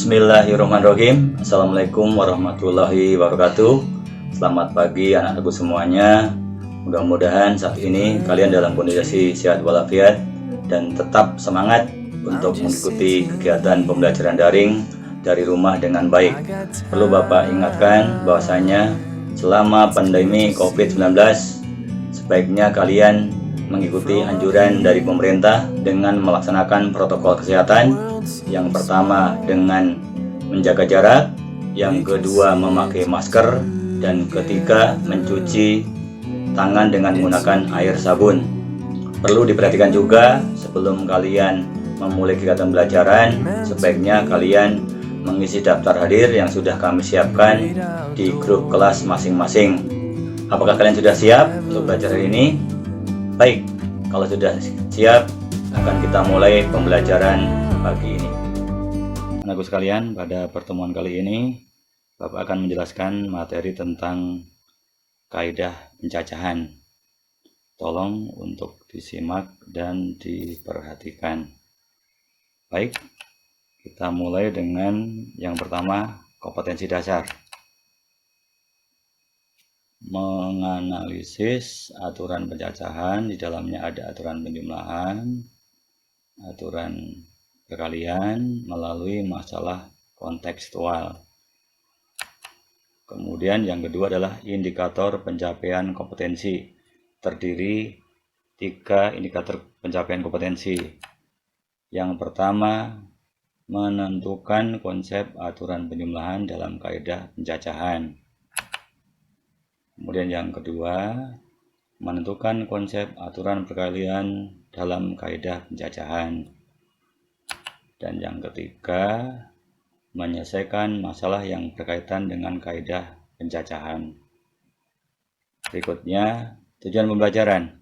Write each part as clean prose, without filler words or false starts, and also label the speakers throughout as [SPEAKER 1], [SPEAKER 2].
[SPEAKER 1] Bismillahirrahmanirrahim. Assalamualaikum warahmatullahi wabarakatuh. Selamat pagi anak-anakku semuanya. Mudah-mudahan saat ini kalian dalam kondisi sehat walafiat dan tetap semangat untuk mengikuti kegiatan pembelajaran daring dari rumah dengan baik. Perlu Bapak ingatkan bahwasanya selama pandemi COVID-19 sebaiknya kalian mengikuti anjuran dari pemerintah dengan melaksanakan protokol kesehatan. Yang pertama dengan menjaga jarak, yang kedua memakai masker, dan ketiga mencuci tangan dengan menggunakan air sabun. Perlu diperhatikan juga sebelum kalian memulai kegiatan pembelajaran, sebaiknya kalian mengisi daftar hadir yang sudah kami siapkan di grup kelas masing-masing. Apakah kalian sudah siap untuk belajar hari ini? Baik, kalau sudah siap, akan kita mulai pembelajaran pagi ini. Anakku sekalian, pada pertemuan kali ini, Bapak akan menjelaskan materi tentang kaidah pencacahan. Tolong untuk disimak dan diperhatikan. Baik, kita mulai dengan yang pertama, kompetensi dasar. Menganalisis aturan pencacahan, di dalamnya ada aturan penjumlahan, aturan perkalian melalui masalah kontekstual. Kemudian yang kedua adalah indikator pencapaian kompetensi. Terdiri 3 indikator pencapaian kompetensi. Yang pertama, menentukan konsep aturan penjumlahan dalam kaidah pencacahan. Kemudian yang kedua, menentukan konsep aturan perkalian dalam kaidah pencacahan. Dan yang ketiga, menyelesaikan masalah yang berkaitan dengan kaidah pencacahan. Berikutnya, tujuan pembelajaran.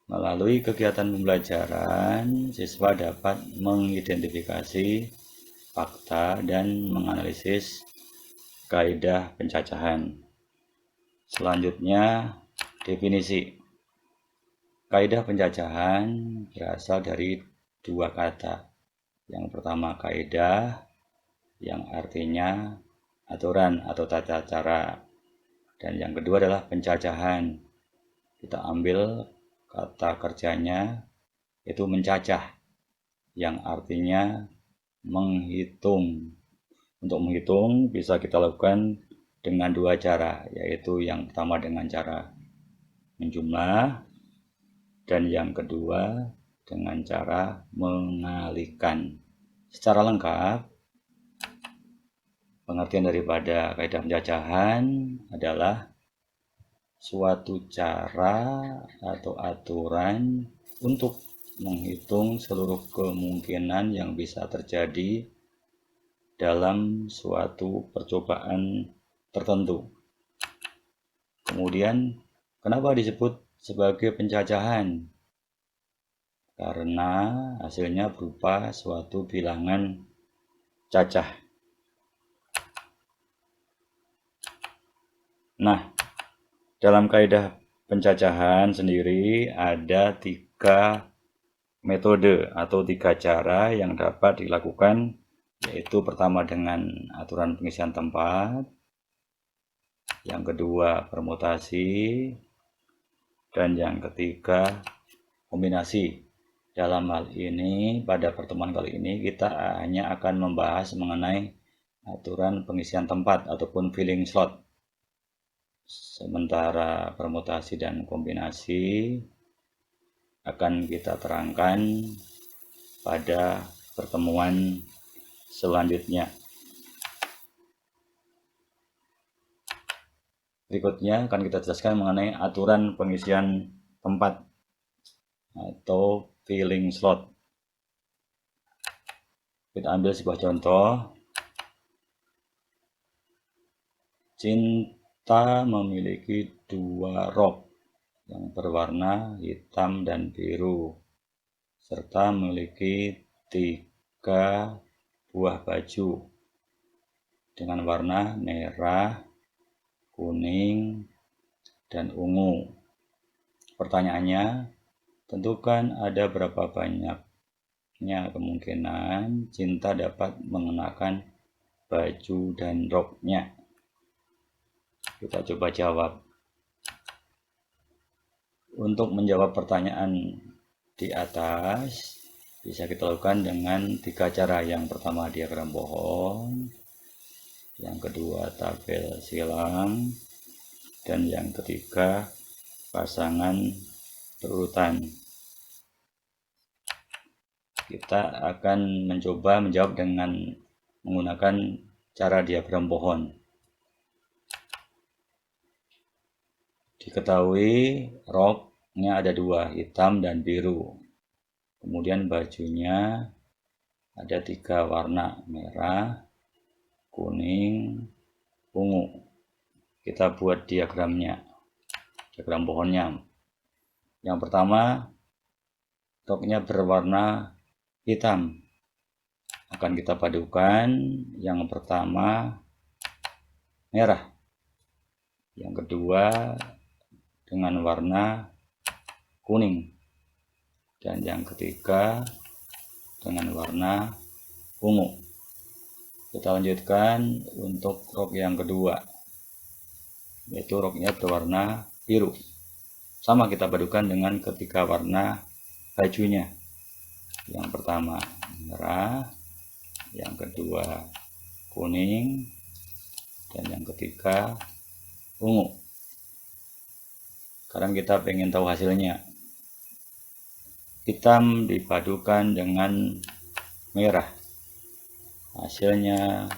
[SPEAKER 1] Melalui kegiatan pembelajaran, siswa dapat mengidentifikasi fakta dan menganalisis kaidah pencacahan. Selanjutnya, definisi. Kaidah pencacahan berasal dari 2 kata. Yang pertama kaidah, yang artinya aturan atau tata cara. Dan yang kedua adalah pencacahan. Kita ambil kata kerjanya, yaitu mencacah, yang artinya menghitung. Untuk menghitung bisa kita lakukan dengan 2 cara, yaitu yang pertama dengan cara menjumlah, dan yang kedua dengan cara mengalihkan. Secara lengkap, pengertian daripada kaidah pencacahan adalah suatu cara atau aturan untuk menghitung seluruh kemungkinan yang bisa terjadi dalam suatu percobaan tertentu. Kemudian, kenapa disebut sebagai pencacahan? Karena hasilnya berupa suatu bilangan cacah. Nah, dalam kaidah pencacahan sendiri ada 3 metode atau 3 cara yang dapat dilakukan, yaitu pertama dengan aturan pengisian tempat, yang kedua permutasi, dan yang ketiga kombinasi. Dalam hal ini, pada pertemuan kali ini kita hanya akan membahas mengenai aturan pengisian tempat ataupun filling slot. Sementara permutasi dan kombinasi akan kita terangkan pada pertemuan selanjutnya. Berikutnya akan kita jelaskan mengenai aturan pengisian tempat atau filling slot. Kita ambil sebuah contoh. Cinta memiliki 2 rok yang berwarna hitam dan biru, serta memiliki 3 buah baju dengan warna merah, kuning, dan ungu. Pertanyaannya, tentukan ada berapa banyak banyaknya kemungkinan Cinta dapat mengenakan baju dan roknya? Kita coba jawab. Untuk menjawab pertanyaan di atas bisa kita lakukan dengan 3 cara. Yang pertama diagram pohon, yang kedua tabel silang, dan yang ketiga pasangan berurutan. Kita akan mencoba menjawab dengan menggunakan cara diagram pohon. Diketahui roknya ada 2, hitam dan biru. Kemudian bajunya ada 3 warna, merah, kuning, ungu. Kita buat diagramnya, diagram pohonnya. Yang pertama, roknya berwarna hitam. Akan kita padukan, yang pertama merah, yang kedua dengan warna kuning, dan yang ketiga dengan warna ungu. Kita lanjutkan untuk rok yang kedua, yaitu roknya berwarna biru. Sama kita padukan dengan ketiga warna bajunya. Yang pertama merah, yang kedua kuning, dan yang ketiga ungu. Sekarang kita pengen tahu hasilnya. Hitam dipadukan dengan merah, hasilnya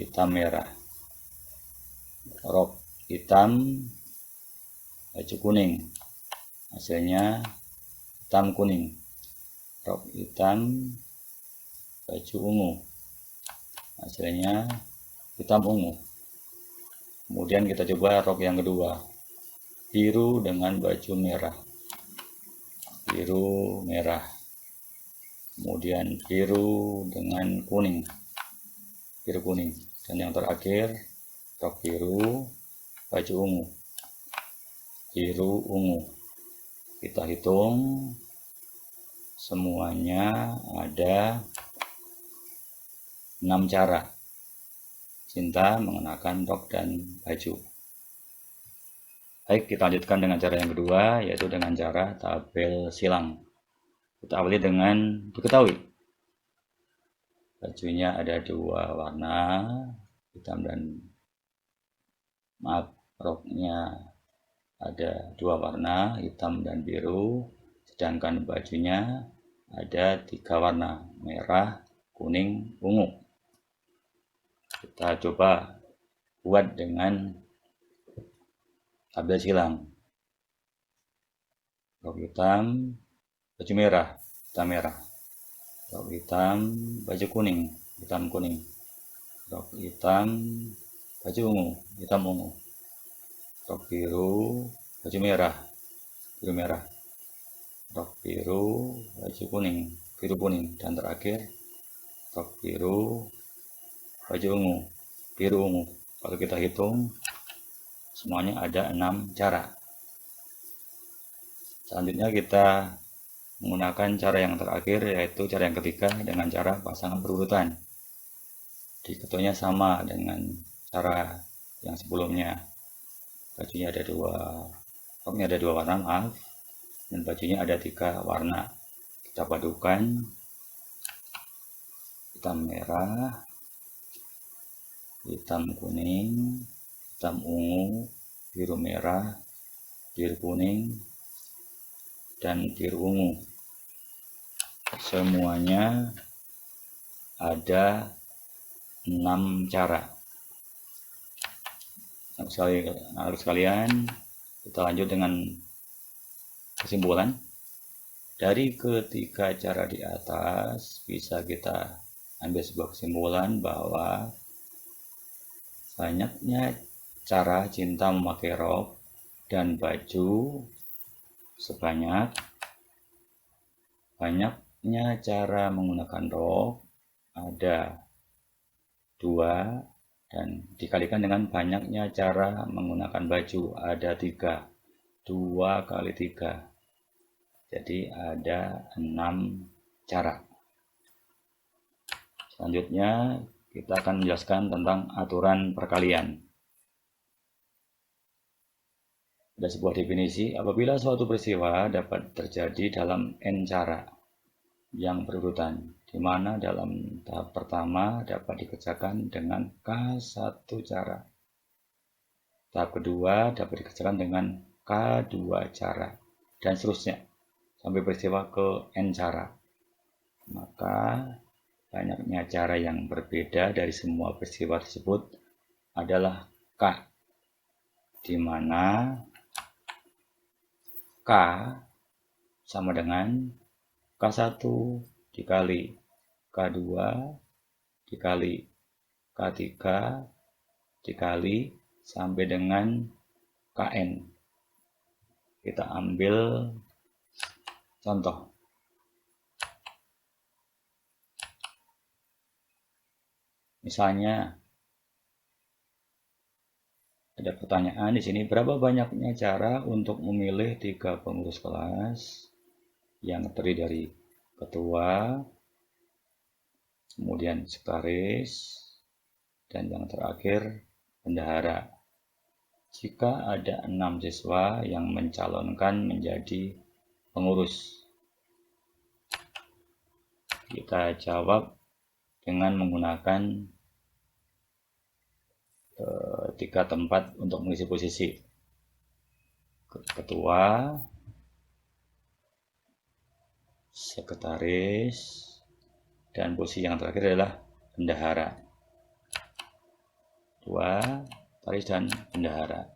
[SPEAKER 1] hitam merah. Rok hitam, baju kuning, hasilnya hitam kuning. Rok hitam, baju ungu, hasilnya hitam ungu. Kemudian kita coba rok yang kedua, biru dengan baju merah, biru merah. Kemudian biru dengan kuning, biru kuning. Dan yang terakhir rok biru, baju ungu, biru ungu. Kita hitung semuanya ada 6 cara Cinta mengenakan rok dan baju. Baik, kita lanjutkan dengan cara yang kedua, yaitu dengan cara tabel silang. Kita awali dengan diketahui bajunya ada 2 warna, hitam dan roknya ada 2 warna, hitam dan biru, sedangkan bajunya ada 3 warna, merah, kuning, ungu. Kita coba buat dengan tabel silang. Rok hitam, baju merah, hitam merah. Rok hitam, baju kuning, hitam kuning. Rok hitam, baju ungu, hitam ungu. Rok biru, baju merah, biru merah. Rok biru, baju kuning, biru kuning. Dan terakhir rok biru, baju ungu, biru ungu. Kalau kita hitung semuanya ada 6 cara. Selanjutnya kita menggunakan cara yang terakhir, yaitu cara yang ketiga dengan cara pasangan berurutan. Diketahuinya sama dengan cara yang sebelumnya. Bajunya ada 2, roknya ada 2 warna, maaf, dan bajunya ada 3 warna. Kita padukan hitam merah, hitam kuning, hitam ungu, biru merah, biru kuning, dan biru ungu. Semuanya ada 6 cara. Anak sekalian, kita lanjut dengan kesimpulan. Dari ketiga cara di atas bisa kita ambil sebuah kesimpulan bahwa banyaknya cara Cinta memakai rok dan baju sebanyak banyaknya cara menggunakan rok ada 2, dan dikalikan dengan banyaknya cara menggunakan baju ada 3. 2 kali 3, jadi ada 6 cara. Selanjutnya kita akan menjelaskan tentang aturan perkalian. Ada sebuah definisi, apabila suatu peristiwa dapat terjadi dalam n cara yang berurutan, di mana dalam tahap pertama dapat dikerjakan dengan K1 cara. Tahap kedua dapat dikerjakan dengan K2 cara, dan seterusnya, sampai peristiwa ke N cara. Maka, banyaknya cara yang berbeda dari semua peristiwa tersebut adalah K, di mana K sama dengan K1 dikali K2 dikali K3 dikali sampai dengan Kn. Kita ambil contoh. Misalnya ada pertanyaan di sini, berapa banyaknya cara untuk memilih 3 pengurus kelas yang terdiri dari ketua, kemudian sekretaris, dan yang terakhir bendahara. Jika ada 6 siswa yang mencalonkan menjadi pengurus, kita jawab dengan menggunakan 3 tempat untuk mengisi posisi: ketua, sekretaris, dan posisi yang terakhir adalah bendahara. Ketua, sekretaris, dan bendahara.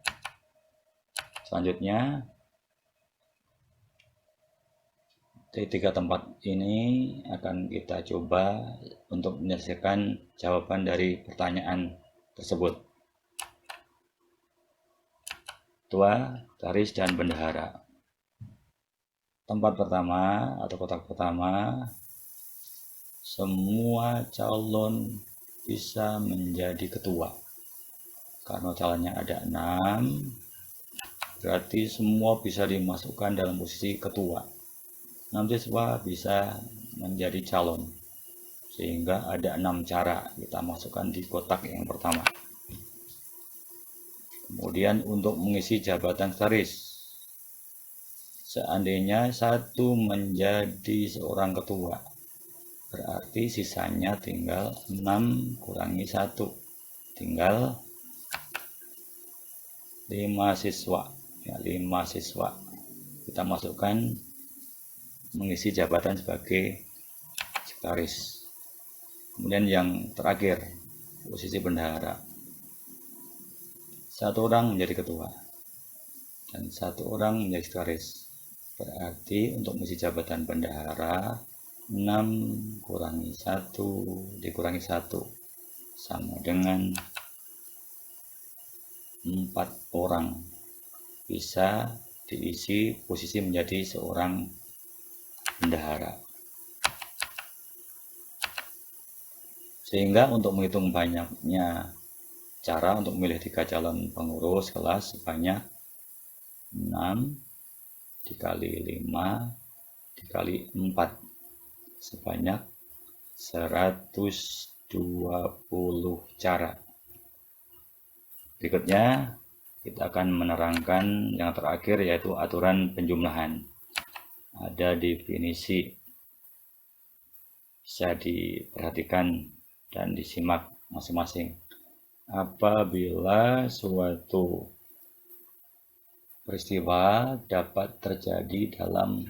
[SPEAKER 1] Selanjutnya, dari 3 tempat ini akan kita coba untuk menyelesaikan jawaban dari pertanyaan tersebut. Ketua, sekretaris, dan bendahara. Tempat pertama atau kotak pertama, semua calon bisa menjadi ketua. Karena calonnya ada 6, berarti semua bisa dimasukkan dalam posisi ketua. 6 siswa bisa menjadi calon, sehingga ada 6 cara kita masukkan di kotak yang pertama. Kemudian untuk mengisi jabatan sekretaris, seandainya 1 menjadi seorang ketua, berarti sisanya tinggal 6 kurangi 1, tinggal 5 siswa. Ya, 5 siswa kita masukkan mengisi jabatan sebagai sekretaris. Kemudian yang terakhir, posisi bendahara. 1 orang menjadi ketua dan 1 orang menjadi sekretaris. Berarti untuk mengisi jabatan bendahara, 6 kurangi 1 dikurangi 1 sama dengan 4 orang bisa diisi posisi menjadi seorang bendahara. Sehingga untuk menghitung banyaknya cara untuk memilih 3 calon pengurus kelas sebanyak 6 dikali 5 dikali 4 sebanyak 120 cara. Berikutnya kita akan menerangkan yang terakhir, yaitu aturan penjumlahan. Ada definisi, bisa diperhatikan dan disimak masing-masing. Apabila suatu peristiwa dapat terjadi dalam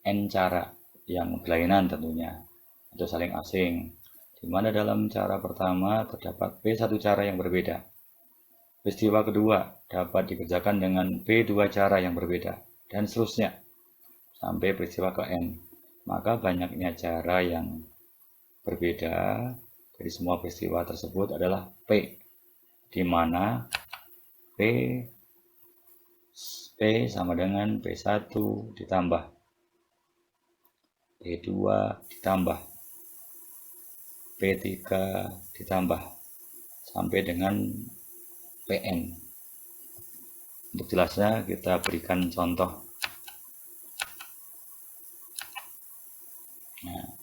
[SPEAKER 1] n cara yang berlainan tentunya, atau saling asing, di mana dalam cara pertama terdapat P1 cara yang berbeda. Peristiwa kedua dapat dikerjakan dengan P2 cara yang berbeda, dan seterusnya sampai peristiwa ke N. Maka banyaknya cara yang berbeda dari semua peristiwa tersebut adalah P, di mana P sama dengan P1 ditambah P2 ditambah P3 ditambah sampai dengan PN. Untuk jelasnya kita berikan contoh. Nah,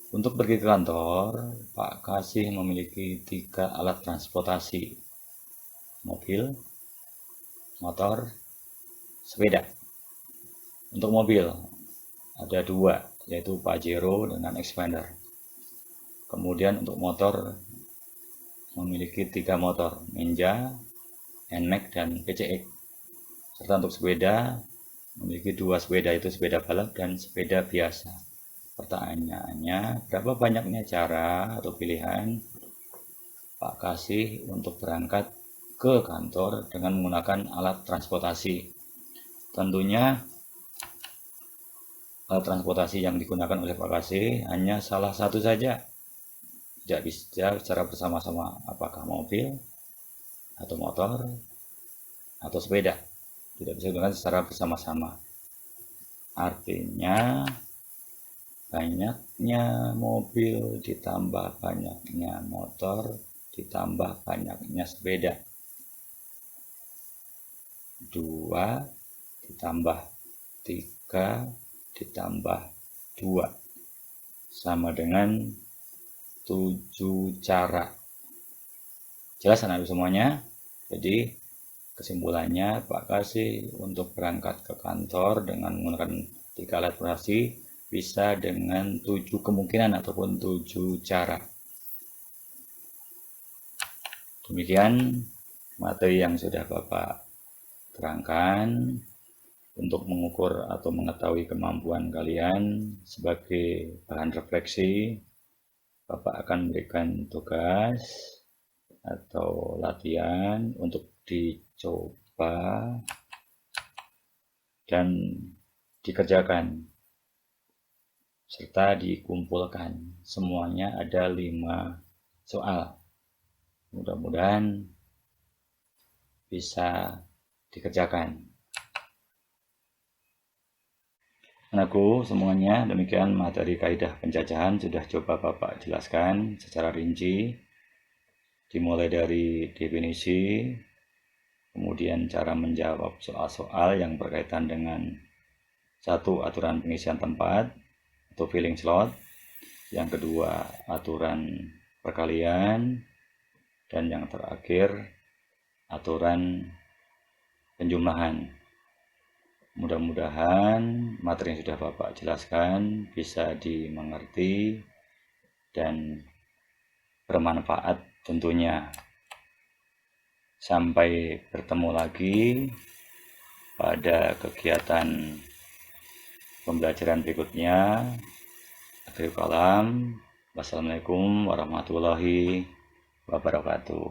[SPEAKER 1] untuk Untuk pergi ke kantor, Pak Kasih memiliki 3 alat transportasi: mobil, motor, sepeda. Untuk mobil ada 2, yaitu Pajero dengan Expander. Kemudian untuk motor memiliki 3 motor, Ninja, NMAX, dan PCX. Serta untuk sepeda memiliki 2 sepeda, yaitu sepeda balap dan sepeda biasa. Pertanyaannya, berapa banyaknya cara atau pilihan Pak Kasih untuk berangkat ke kantor dengan menggunakan alat transportasi? Tentunya alat transportasi yang digunakan oleh Pak Kasih hanya salah satu saja, tidak bisa secara bersama-sama, apakah mobil atau motor atau sepeda, tidak bisa digunakan secara bersama-sama. Artinya banyaknya mobil ditambah banyaknya motor ditambah banyaknya sepeda, 2 ditambah 3 ditambah 2 sama dengan 7 cara. Jelas anak-anak semuanya? Jadi kesimpulannya, Pak Kasih untuk berangkat ke kantor dengan menggunakan 3 alat transportasi bisa dengan 7 kemungkinan ataupun 7 cara. Demikian materi yang sudah Bapak terangkan. Untuk mengukur atau mengetahui kemampuan kalian sebagai bahan refleksi, Bapak akan memberikan tugas atau latihan untuk dicoba dan dikerjakan serta dikumpulkan. Semuanya ada 5 soal. Mudah-mudahan bisa dikerjakan. Anakku semuanya, demikian materi kaidah penjajahan sudah coba Bapak jelaskan secara rinci, dimulai dari definisi, kemudian cara menjawab soal-soal yang berkaitan dengan 1. Aturan pengisian tempat atau filling slot, yang kedua aturan perkalian, dan yang terakhir aturan penjumlahan. Mudah-mudahan materi yang sudah Bapak jelaskan bisa dimengerti dan bermanfaat tentunya. Sampai bertemu lagi pada kegiatan pembelajaran berikutnya. Akhirul kalam. Wassalamualaikum warahmatullahi wabarakatuh.